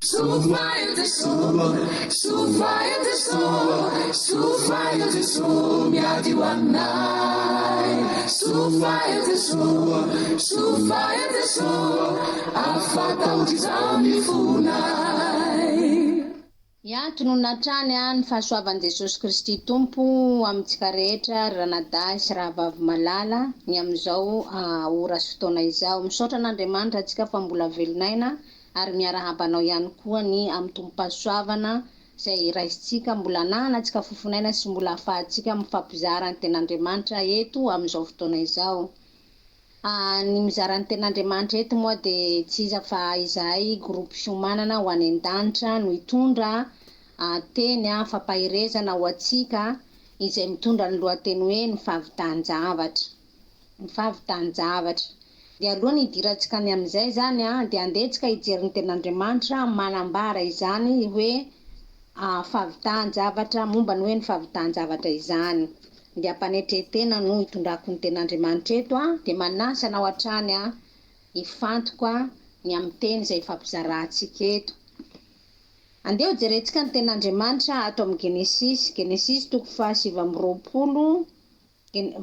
Sovaio Gesù miati wannai Sovaio Gesù afata utizami funai. Ya tononatrany ny fahasoavan'i Jesosy Kristy Tompo amintsika rehetra ranadahy sy rahavavy malala ny amin'izao ora sy fotoana izao. Misaotra n'Andriamanitra antsika fa mbola velonaina ary miarahabanao ihany koa ny amin'ny tompo-pahasoavana izay raisitsika mbola ananantsika fofonaina sy mbola ahafahantsika mifampizara ny ten'Andriamanitra eto amin'izao fotoana izao. Ny mizara ny ten'Andriamanitra eto moa dia tsy iza fa izahay groupe fiomanana ho any an-danitra no hitondra teny fampahirezana ho antsika izay mitondra ny lohateny hoe ny fahavitan-javatra. Ny fahavitan-javatra. Dia alohan'ny hidirantsika ny amin'izay zany dia andehantsika hijery ny ten'Andriamanitra manambara izany hoe fahavitan-javatra, momba ny hoe ny fahavitan-javatra izany. Dia ampanetretena no hitondrako ny ten'Andriamanitra eto dia manasa anao hatrany hifantoka ny amin'ny teny izay fampizarantsika eto. Andeha jerentsika ny ten'Andriamanitra ato amin'ny Genesis toko fahasivy amby roapolo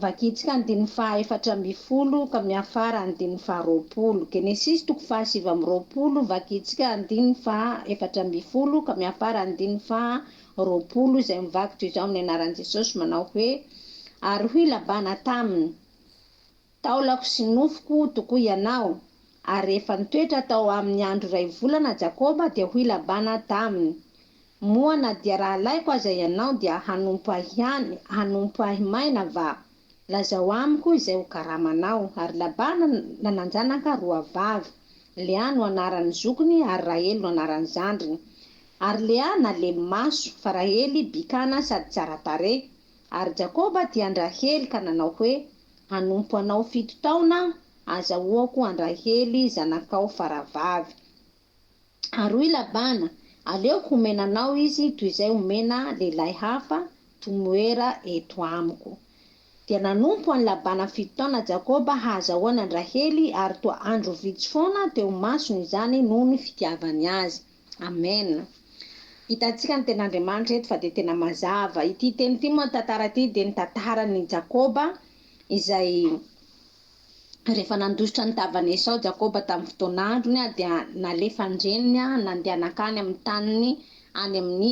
vakitsika ny diny fahaefatra amby folo ka miafara ny diny faharoapolo. Genesis toko fahasivy amby roapolo vakitsika ny diny fahaefatra amby folo ka miafara ny diny faharoapolo izay mivaky toy izao amin'ny anaran'i Jesosy manao hoe ary hoy Labana taminy taolako sy nofoko tokoa ianao ary rehefa nitoetra tao amin'ny andro iray volana Jakoba dia hoy Labana taminy moa na dia raha laiko aza ianao dia hanompo ahy maina va lazao amiko izay ho karamanao. Ary Labana nananjanaka roa vavy, Lea no anaran'ny zokiny ary Rahely no anaran'ny zandriny. Ary Lea nalemy maso fa Rahely bikana sady tsara tarehy. Ary Jakoba dia Rahely ka nanao hoe hanompo anao 7 taona azahoako an Rahely zanakao faravavy. Ary hoy Labana aleoko homena anao izy toy izay homena lehilahy hafa tomoera eto amiko. Dia nanompo an Labana 7 taona Jakoba hahazahoana an Rahely ary toa andro vitsy foana teo masony izany noho ny fitiavany azy. Amen. Hitantsika ny ten'Andriamanitra eto fa dia tena mazava. Ity teny ity moa tantara ity dia ny tantaran'i Jakoba izay rehefa nandositra ny tavan'i Esau Jakoba tamin'ny fotoan'androny dia nalefa ny reniny nandehanakany amin'ny taniny any amin'ny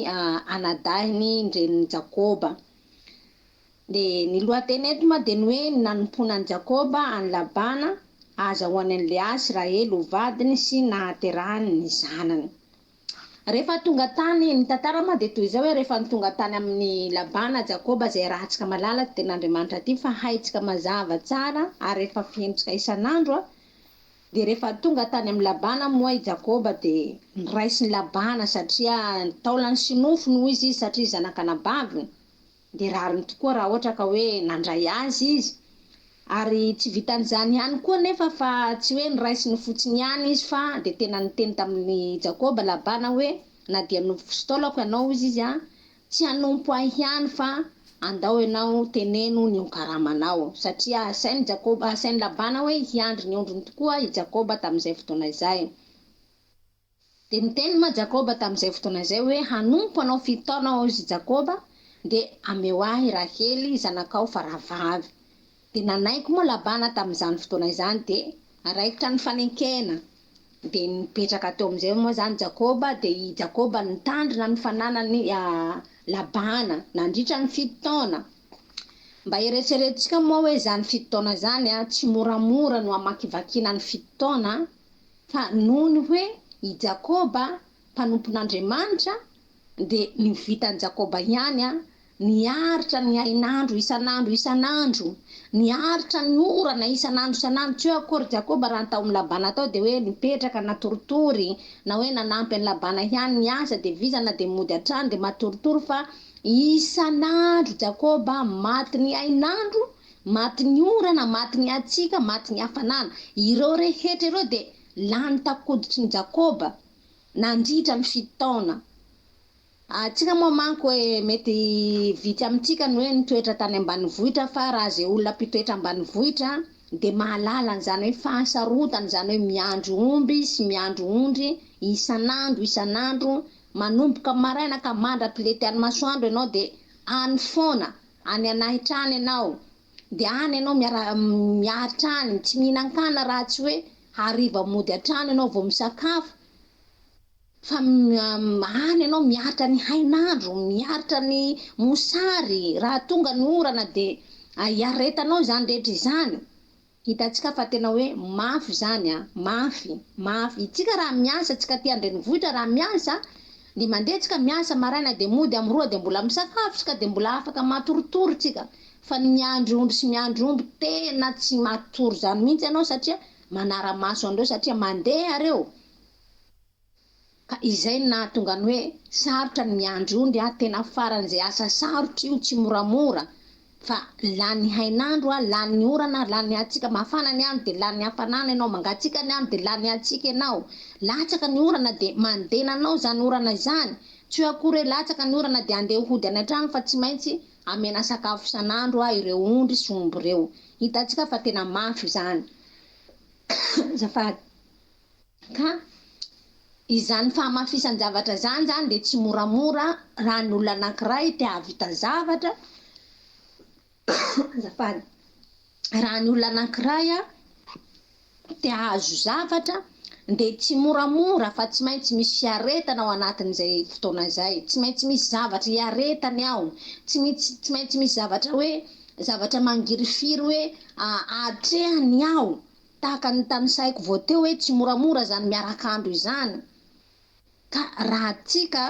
anadahiny reniny Jakoba. Dia ny lohateny eto moa dia ny hoe nanomponan'i Jakoba an Labana ahazahoany an Lea sy Rahely ho vadiny sy nahaterahany ny zanany. Rehefa tonga tany ny tantara moa dia toy izao hoe rehefa tonga tany amin'ny Labana Jakoba izay rahantsika malala ten'Andriamanitra ity fa haintsika mazava tsara ary rehefa fienitsika isan'andro dia rehefa tonga tany amin'ny Labana moa i Jakoba dia niraisy ny Labana satria taolany sy nofo noho izy satria zanakanabaviny. Dia rariny tokoa raha ohatra ka hoe nandray azy izy. Ary tsy vitan'izany ihany koa nefa fa tsy hoe niraisy ny fotsiny ihany izy fa dia tena niteny tamin'ny Jakoba Labana hoe na dia nofo sy taolako ianao izy tsy hanompo ahy ihany fa andao ianao teneno ny karamanao satria asainy Labana hoe hiandry ny ondrony tokoa i Jakoba tamin'izay fotoana izay. Dia niteny moa Jakoba tamin'izay fotoana izay hoe hanompo anao 7 taona izy Jakoba dia ameo ahy Rahely zanakao faravavy. Dia nanaiko moa Labana tamin'izany fotoana izany dia raikitra ny fanenkena. Dia nipetraka teo amin'izay moa zany Jakoba dia i Jakoba nitandrina ny fananany Labana nandritra ny 7 taona. Mba eritreretintsika moa hoe zany 7 taona zany tsy moramora no amakivakiana ny 7 taona fa noho ny hoe i Jakoba mpanompon'Andriamanitra dia ny vitan'i Jakoba ihany niaritra ny ainandro isanandro, niaritra ny orana isanandro, tsy hoe akory Jakoba raha tao amin'ny Labana tao dia hoe nipetraka natoritory na hoe nanampy an'i Labana ihany ny asa dia vizana dia mody hatrany dia matoritory fa isanandro Jakoba maty ny ainandro, maty ny orana, maty ny hatsika, maty ny hafanana. Ireo rehetra ireo dia lany takoditry ny Jakoba nandritra ny 7 taona. Atsika moa manko hoe mety vitsy amintsika ny hoe nitoetra tany ambanivohitra fa raha izay olona mpitoetra ambanivohitra de mahalala an'izany hoe fahasarotany zany hoe miandro omby sy miandro ondry isan'andro manomboka maraina ka mandra-pilety any masoandro ianao de any foana any anahitrany ianao de any ianao miatrany tsy mihinan-kana raha tsy hoe hariva mody atrany ianao vao misakafo fa any ianao miaritra ny hainandro miaritra ny mosary raha tonga ny orana de iaretanao zany rehetra izany. Hitantsika fa tena hoe mafy zany mafy itsika raha miasa tsika ty andrenivohitra raha miasa de mandeha tsika miasa maraina de mody amy roa de mbola misakafo tsika de mbola afaka matoritory tsika fa ny miandro ondry sy miandro omby tena tsy matory zany mihitsy ianao satria manara-maso andreo satria mandeha reo ka izay nahatonga ny hoe sarotra ny miandro ondry tena faran'izay asa sarotra io tsy moramora fa lany hainandro lany orana lany atsika mafana ny andro de lany hafanana ianao mangatsika ny andro de lany atsika ianao latsaka ny orana de mandenanao zany orana izany tsy hoe akory hoe latsaka ny orana de andeha hody any an-trano fa tsy maintsy amena sakafo isan'andro ireo ondry sy omby reo. Hitantsika fa tena mafy zany zafady ka izany fahamafisan'ny zavatra zany de tsy moramora raha ny olona anankiray te havita zavatra zafady raha ny olona anankiray te hahazo zavatra de tsy moramora fa tsy maintsy misy fiaretana ao anatin'izay fotoana zay tsy maintsy misy zavatra hiaretany ao tsy maintsy misy zavatra hoe zavatra mangirifiry hoe atrehany ao tahaka ny tanisaiko vao teo hoe tsy moramora zany miarak'andro izany ka raha tsika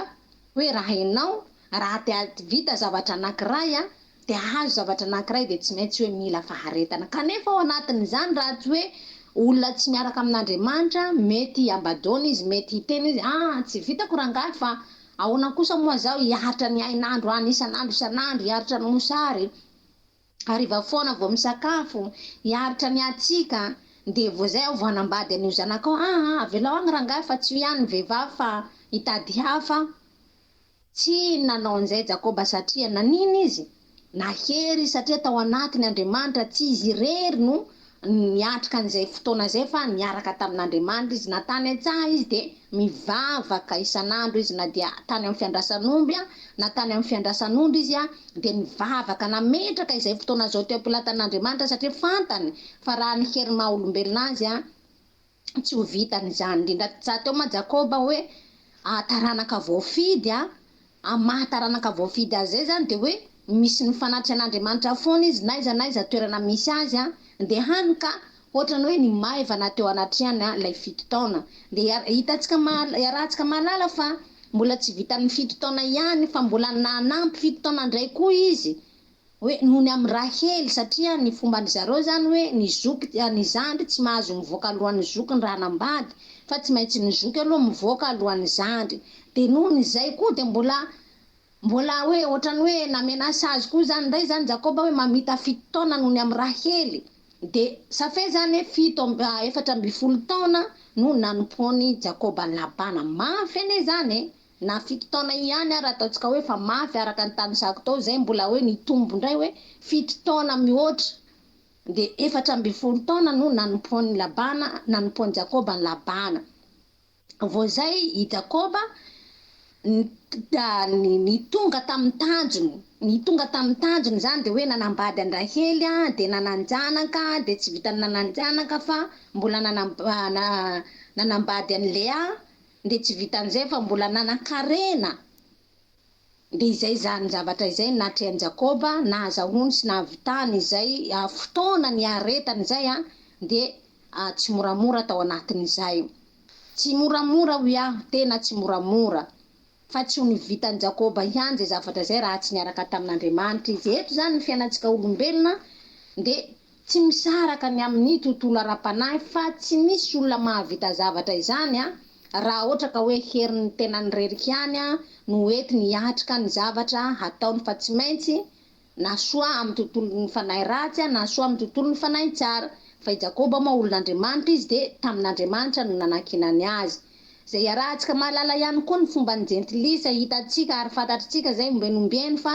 hoe raha ianao raha te vita zavatra anankiray de ahazo zavatra anankiray de tsy maintsy hoe mila faharetana kanefa ao anatin'izany raha tsy hoe olona tsy miaraka amin'Andriamanitra mety ambadona izy mety hiteny izy tsy vitako rangahy fa ahoana kosa moa zao hiaritra ny hainandro any isan'andro hiaritra ny mosary hariva foana vao misakafo hiaritra ny atsika de vao zay aho vao hanambady an'io zanakao avelao agny rangahy fa tsy ihany ny vehivavy fa hitady hafa tsy nanao an'izay Jakoba satria nanino izy nahery satria tao anatiny Andriamanitra tsy izy irery no niatrika an'izay fotoana zay fa niaraka tamin'Andriamanitra izy natany an-tsaha izy de mivavaka isan'andro izy na dia tany amin'ny fiandrasan'omby na tany amin'ny fiandrasan'ondry izy de mivavaka nametraka izay fotoana zao teo ampilatan'Andriamanitra satria fantany fa raha ny hery maha olombelona azy tsy ho vitany zany indrindra teo ma Jakoba hoe taranaka voafidy maha taranaka voafidy azy zay zany de hoe misy ny fanatitra an'Andriamanitra foana izy naiza toerana misy azy de hany ka ohatrany hoe ny maivana teo anatrehany lay fito taona de hitantsika iarahantsika mahalala fa mbola tsy vitan'ny fito taona ihany fa mbola nanampy fito taona ndray koa izy hoe nohony amin'ny Rahely satria ny fomban'ny zareo zany hoe ny zoky ny zandry tsy mahazo mivoaka alohan'ny zoky ny raha nambady fa tsy maintsy ny zoky aloha mivoaka alohan'ny zandry de nohony izay koa de mbola hoe ohatrany hoe namena sazy koa zany ndray zany Jakoba hoe mamita fito taona nohony amin'ny Rahely de safe zany hoe 7 taona no nanompoany Jakoba ny Labana mafy ane zany na fito taona ihany raha ataotsika hoe fa mafy araka ny tanisako tao zay mbola hoe nitombo ndray hoe fito taona mihoatra de 7 taona no nanompoany Labana nanompoany Jakoba ny Labana vao zay i Jakoba ny tonga tamin'ny tanjony zany de hoe nanambady any Rahely de nananjanaka de tsy vitany nananjanaka fa mbola nanambady any Lea de tsy vitan'izay fa mbola nanan-karena de izay zany zavatra izay natrehan'i Jakoba nahazahony sy nahavitany izay fotoana ny aretany izay de tsy moramora tao anatin'izay tsy moramora tena tsy moramora fa tsy ho nivitan'i Jakoba ihany zay zavatra zay raha tsy niaraka tamin'Andriamanitra izy eto zany ny fiainantsika olombelona de tsy misaraka ny amin'ny tontolo ara-panahy fa tsy misy olona mahavita zavatra izany raha ohatra ka hoe heriny tena nireriky ihany no ety niatrika ny zavatra hataony fa tsy maintsy na soa amin'ny tontolon'ny fanahy ratsy na soa amin'ny tontolon'ny fanahy tsara fa i Jakoba moa olon'Andriamanitra izy de tamin'Andriamanitra no nanankinany azy zay iarahantsika mahalala ihany koa ny fomba ny jentilisa hitantsika ary fantatritsika zay ombenombeny fa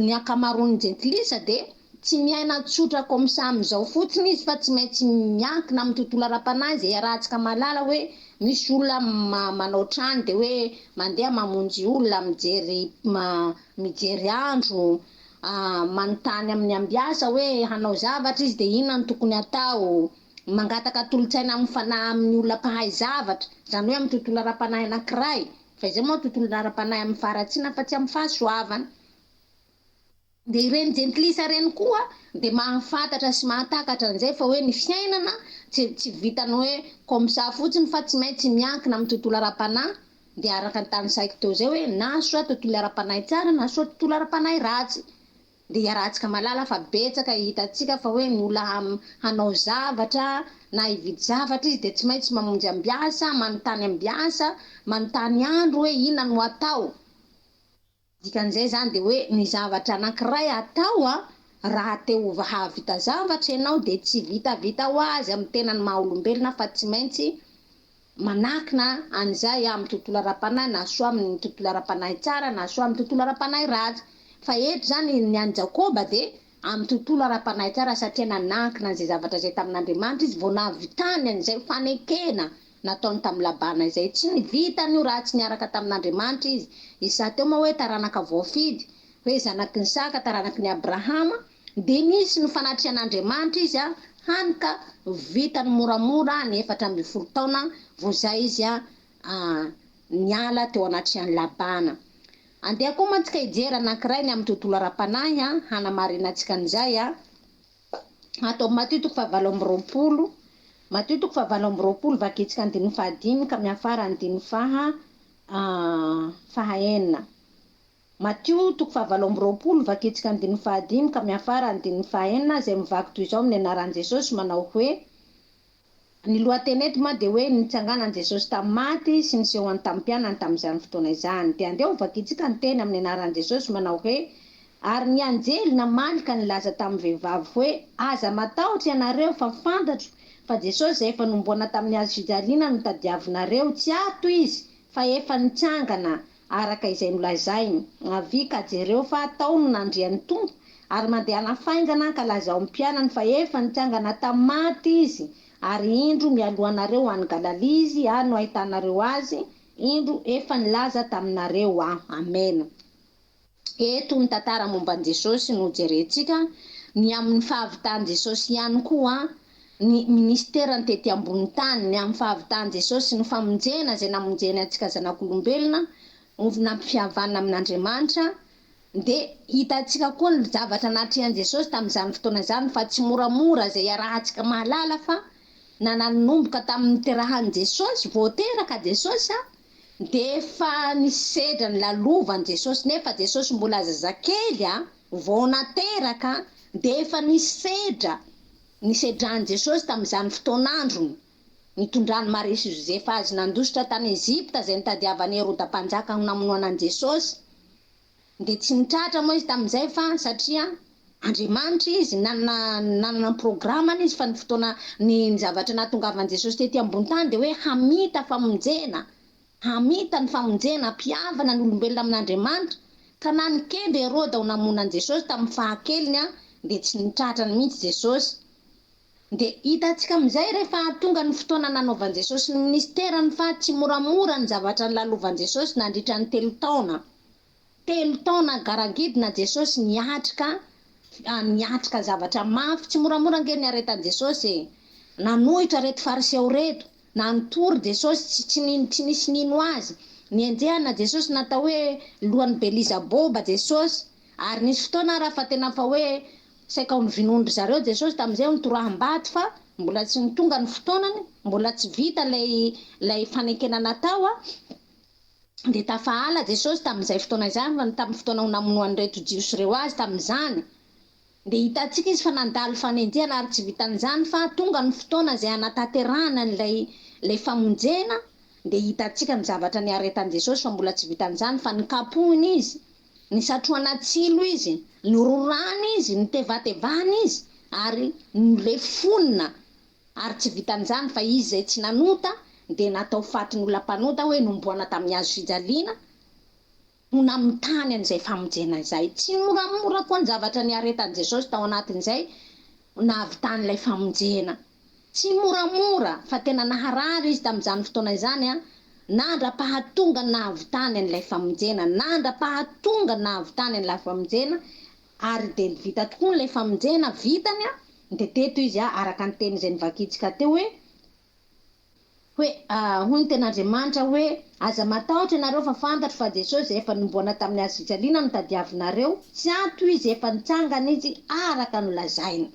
ny akamaroan'ny jentilisa de tsy miaina tsotra comme ça am'izao fotsiny izy fa tsy maintsy miankina amin'ny tontolo ara-panahy zay arahantsika malala hoe misy olona manao trano de hoe mandeha mamonjy olona mijery andro, manontany amin'ny ambiasa hoe hanao zavatra izy de inona no tokony atao, mangataka tolotsaina amin'ny fanahy amin'ny olona mpahay zavatra, zany hoe amin'ny tontolo ara-panahy anankiray, fa izay moa tontolo ara-panahy amin'ny faratsiana fa tsy amin'ny fahasoavana. De ireny jentilisa reny koa de mahafantatra sy mahatakatra an'izay fa hoe ny fiainana tsy vitany hoe comme ça fotsiny fa tsy maintsy miankina amin'ny tontolo ara-panahy, de araka ny tany saiko teo zay hoe na soa tontolo ara-panahy tsara na soa tontolo ara-panahy ratsy. De arahantsika malala fa betsaka hitantsika fa hoe ny olona hanao zavatra na hividy zavatra izy de tsy maintsy mamonjy ambiasa, manontany ambiasa, manontany andro hoe inona no atao. Dikan'izay zany de hoe ny zavatra anankiray atao raha te ho havita zavatra ianao de tsy vitavita ho azy amin'ny tenany maha-olombelona fa tsy maintsy manakina an'izay amin'ny tontolo ara-panahy na soa amin'ny tontolo ara-panahy tsara na soa amin'ny tontolo ara-panahy ratsy. Fa eto zany ny any Jakoba de amin'ny tontolo ara-panahy tsara satria nanakina an'izay zavatra zay tamin'Andriamanitra izy vao nahavitany an'izay fanekena nataony tamin'ny Labana izay, tsy nivitany io raha tsy niaraka tamin'Andriamanitra izy. Izy sa teo moa hoe taranaka voafidy, hoe zanaky ny Saka taranaky ny Abrahama, de nisy ny fanatrian'Andriamanitra izy hanika vitany moramora ny 4 taona vao zay izy niala teo anatrian'ny Labana. Andeha koa mantsika hijery anankiray ny amin'ny tontolo ara-panahy hanamarina antsika an'izay atao Matthieu 7:20, Matthieu 7:20 vakitsika ny 5 ka miafara ny 5 Matthieu 7:20 vakitsika ny 5 ka miafara ny 5 zay mivaky toy izao amin'ny anaran'i Jesosy manao hoe ny lohateny eto ma de hoe nitsanganan Jesosy tamin'ny maty sy nisehoany tamin'ny mpianany tamin'izany fotoana izany. De andeha ho vakitsika ny teny amin'ny anaran'i Jesosy manao hoe ary ny anjely namalika nilaza tamin'ny vehivavy hoe aza matahotra ianareo fa fantatro fa Jesosy zay efa nomboana tamin'ny hazo fijaliana no tadiavinareo tsy ato izy fa efa nitsangana araka izay nolazainy. Avika jereo fa atao no nandrian'ny tompo ary mandeha nafaingana ka lazao amin'ny mpianany fa efa nitsangana tamin'ny maty izy ary indro mialohanareo any Galilia izy no ahitanareo azy, indro efa nilaza taminareo amen. Eto ny tantara momban'i Jesosy no jerentsika, ny amin'ny fahavitan'i Jesosy ihany koa ny ministerany tety ambony tany, ny amin'ny fahavitan'i Jesosy ny famonjena zay namonjena antsika zanak'olombelona nampihavana amin'Andriamanitra. De hitantsika koa ny zavatra natrian'i Jesosy tamin'izany fotoana izany fa tsy moramora zay arahantsika mahalala fa nanomboka tamin'ny terahan'i Jesosy, vao teraka Jesosy de efa nisedra ny lalovan'i Jesosy, nefa Jesosy mbola zazakely vao nateraka de efa nisedran'i Jesosy tamin'izany fotoan'androny, nitondrany Maria sy Josefa azy nandositra tany Ezipta zay nitadiavan'ny Heroda mpanjaka ho namonoanan'i Jesosy. De tsy nitratra moa izy tamin'izay fa satria Andriamanitra izy nanana programany izy fa ny fotoana ny zavatra nahatongavan'i Jesosy tety ambony tany de hoe hamita famonjena, hamita ny famonjena, mpihavana ny olombelona amin'Andriamanitra, ka na nikendry Heroda ho namonan'i Jesosy tamin'ny fahakeliny de tsy nitratra mihitsy Jesosy. De hitantsika amin'izay rehefa tonga ny fotoana nanaovan'i Jesosy ny ministerany fa tsy moramora ny zavatra nilalovan'i Jesosy nandritra ny 3 taona. 3 taona garangidina Jesosy niatrika zavatra mafy, tsy moramora nge niaretan'i Jesosy nanohitra reto fariseo reto, nantory Jesosy tsy nisy nino azy, nienjehana Jesosy natao hoe lohan'ny Belizaboba Jesosy, ary nisy fotoana raha fa tena fa hoe saika ho vinondry zareo Jesosy tamin'izay nitoraham-bato fa mbola tsy nitonga ny fotoanany, mbola tsy vita lay fanekena natao de tafahala Jesosy tamin'izay fotoana izany fa tamin'ny fotoana ho namonoan'ny reto jiosy reo azy tamin'izany. De hitantsika izy fa nandalo fanenjehana ary tsy vitan'izany fa tonga ny fotoana zay anatanterahana lay famonjena, de hitantsika ny zavatra niaretan'i Jesosy fa mbola tsy vitan'izany fa nikapohiny izy, nisatroana tsilo izy, nirorany izy, nitevatevany izy ary nilefonina, ary tsy vitan'izany fa izy zay tsy nanota de natao fatin'olona mpanota hoe nomboana tamin'ny hazo fijaliana. hona amin'ny tany an'izay famonjena izay. Tsy moramora koa ny zavatra niaretan'i Jesosy tao anatin'izay nahavitany ilay famonjena. Tsy moramora fa tena naharary izy tamin'izany fotoana izany nandra-pahatonga nahavitany an'ilay famonjena, nandra-pahatonga nahavitany an'ilay famonjena, ary dia vita tokoa ilay famonjena vitany dia teto izy araka ny teny izay nivakitsika teo hoe hoy ny ten'Andriamanitra hoe aza matahotra ianareo fa fantatro fa Jesosy izay efa nomboana tamin'ny hazojaliana no tadiavinareo, tsy ato izy efa nitsangana izy araka nolazainy.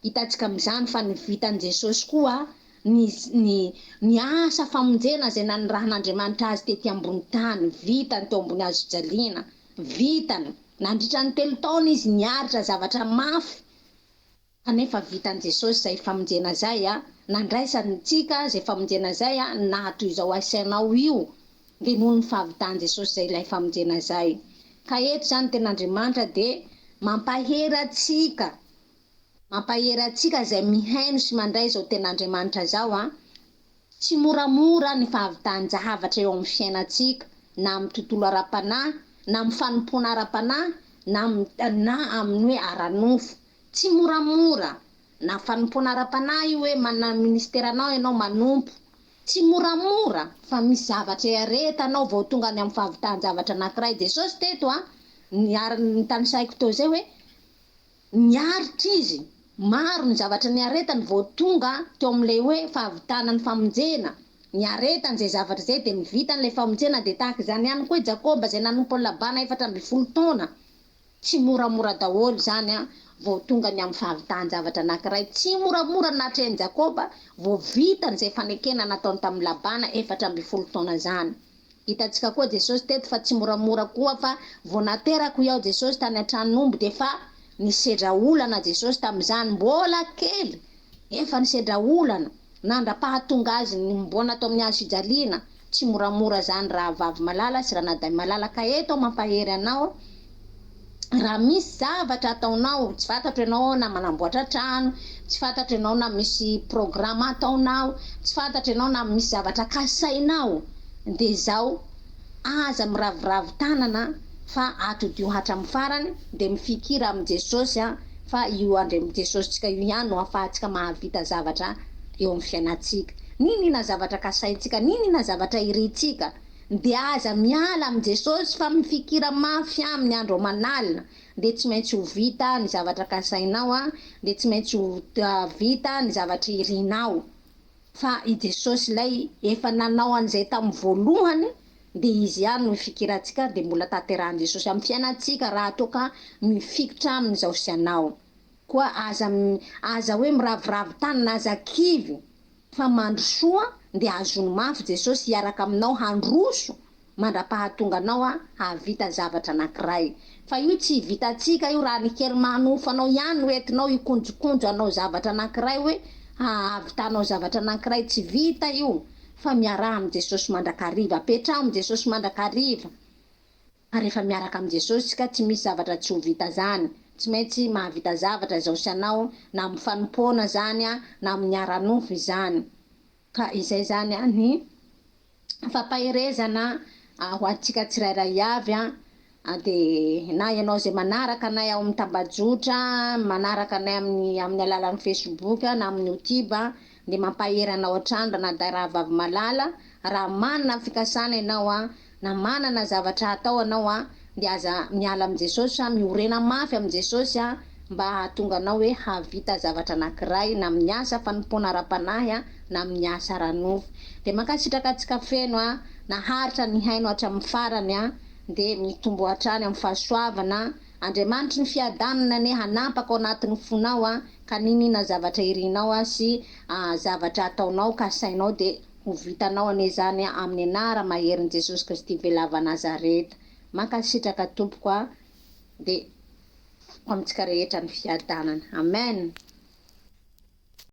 Hitantsika amin'izany fa ny vitan'i Jesosy koa ny asa famonjena izay nanirahan'Andriamanitra azy tety ambony tany, vitany teo ambony hazojaliana, vitany. Nandritra ny 3 taona izy niaritra zavatra mafy, kanefa vitan'i Jesosy izay famonjena izay nandraisantsika izay famonjena izay nahatoy izao asainao io, dia noho ny fahavitan'i Jesosy izay ilay famonjena izay. Ka eto izany ten'Andriamanitra dia mampaherantsika izay mihaino sy mandray izao ten'Andriamanitra izao tsy moramora ny fahavitany zavatra eo amin'ny fiainantsika, na amin'ny tontolo ara-panahy, na amin'ny fanompoana ara-panahy, na amin'ny hoe ara-nofo. Tsy moramora na fanompoana ara-panahy hoe manana ministeranao ianao manompo, tsy moramora fa misy zavatra iaretanao vao tonga any amin'ny fahavitany zavatra anankiray. Jesosy teto ny tanisaiko teo izay hoe niaritra izy, maro ny zavatra niaretany vao tonga teo amin'ilay hoe fahavitana ny famonjena, niaretany izay zavatra izay dia nivitan'ilay famonjena. Dia tahaka izany ihany koa Jakoba izay nanompo ny labana 4 taona, tsy moramora daholo izany vao tonga ny amin'ny fahavitany zavatra anankiray. Tsy moramora natrehan'i Jakoba vao vitany izay fanekena nataony tamin'ny labana 4 taona izany. Hitantsika koa Jesosy teto fa tsy moramora koa fa vao naterako iaho Jesosy tany an-tranon'omby dia fa nisedra olana Jesosy tamin'izany, mbola kely efa nisedra olana, nandra-pahatonga azy nimbona tao amin'ny hazojaliana. Tsy moramora izany raha vavy malala sy ranadahy malala. Ka eto mampahery anao, raha misy zavatra ataonao, tsy fantatro ianao na manamboatra trano, tsy fantatro ianao na misy programa ataonao, tsy fantatro ianao na misy zavatra kasainao, dia izao aza miraviravy tanana fa atodio hatramin'ny farany, dia mifikira amin'ny Jesosy fa io amin'ny Jesositsika io ihany no ahafahantsika mahavita zavatra eo amin'ny fiainantsika. Ninona zavatra kasaintsika, ninona zavatra irintsika, dia aza miala amin'ny Jesosy fa mifikira mafy amin'ny andro manalina, dia tsy maintsy ho vita ny zavatra kasainao dia tsy maintsy ho vita ny zavatra irinao. Fa i Jesosy ilay efa nanao an'izay tamin'ny voalohany, dia izy ihany no fikirantsika, dia mbola tanterahan'i Jesosy amin'ny fiainantsika raha toka mifikitra amin'izao sy anao. Koa aza hoe miraviravy tanana, aza kivy fa mandrosoa dia azony mafy Jesosy hiaraka aminao handroso mandra-pahatonga anao hahavita zavatra anankiray. Fa io tsy vitantsika io raha nikery manofanao ihany ho entinao hikonjokonjo anao zavatra anankiray hoe hahavitanao zavatra anankiray, tsy vita io. Fa miaraha amin'ny Jesosy mandrakariva, apetraha amin'ny Jesosy mandrakariva. Rehefa miaraka amin'ny Jesosy ka tsy misy zavatra tsy ho vita zany, tsy maintsy mahavita zavatra izao sy anao, na amin'ny fanompoana zany na amin'ny ara-nofo izany. Ka izay zany ny fampaherezana ho antsika tsirairay avy dia na ianao izay manaraka anay ao amin'ny tambajotra, manaraka anay amin'ny alalan'ny Facebook na amin'ny YouTube, dia mampahery anao hatrany ranadahy raha vavy malala. Raha manana fikasana ianao na manana zavatra atao anao dia aza miala amin'ny Jesosy, miorena mafy amin'ny Jesosy mba hahatonga anao hoe havita zavatra anankiray na amin'ny asa fanompoana ara-panahy na amin'ny asa ara-nofo. Dia mankasitraka antsika feno naharitra ny haino hatramin'ny farany dia mitombo hatrany amin'ny fahasoavana. Andriamanitra ny fiadanana ane hanampaka ao anatin'ny fonao ka ninona zavatra irinao sy zavatra ataonao kasainao dia ho vitanao ane zany amin'ny anara maherin'i Jesosy Kristy velava Nazareta. Mankasitraka tompoko dia amintsika rehetra ny fiadanana. Amen.